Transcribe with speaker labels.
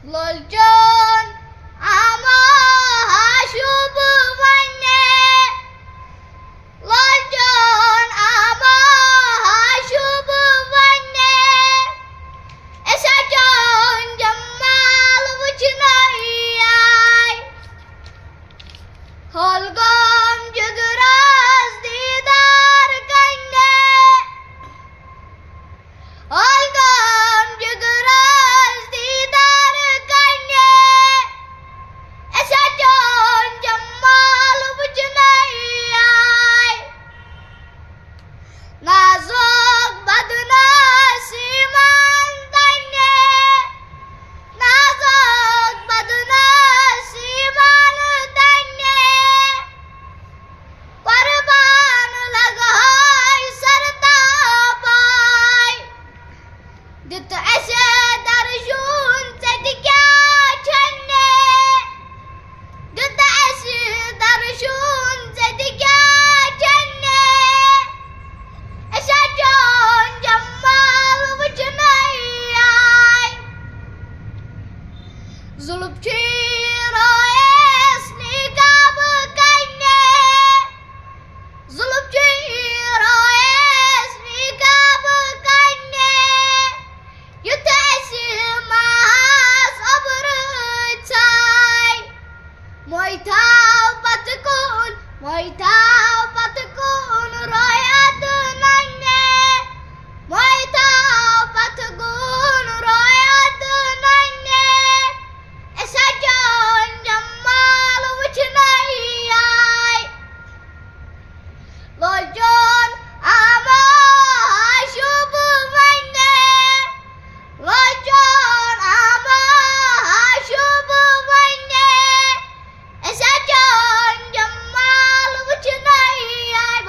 Speaker 1: लोलचोन आमा शुभ वन्ने लोलचोन आमा शुभ वन्ने ऐसा जोन जमाल वचनाई आय होलगम जगरास दीदार कन्ने होलगम जगरास दीदार कन्ने ऐसा जोन जमाल वचनाई आय नाजुक बदनसीमान तन्ने नाजुक बदनसीमान तन्ने कुर्बान लगाय सरतापाय दित ऐसे दर्शून क्या छन्ने दित ऐसे दर्शून क्या छन्ने ऐसा जोन जमाल वचनाई आय जुल्फ रोएस निकाब कन्ने जुल्फ रोएस निकाब कन्ने युद्ध ऐसे मास अबर छाय मोइथाव पतकुन रोयत नन्ने मोइथाव पतकुन रोयत नन्ने ऐसा जोन जमाल वचनाई आय लोलचोन आमा शुभ वन्ने लोलचोन आमा शुभ वन्ने ऐसा जोन जमाल वचनाई आय।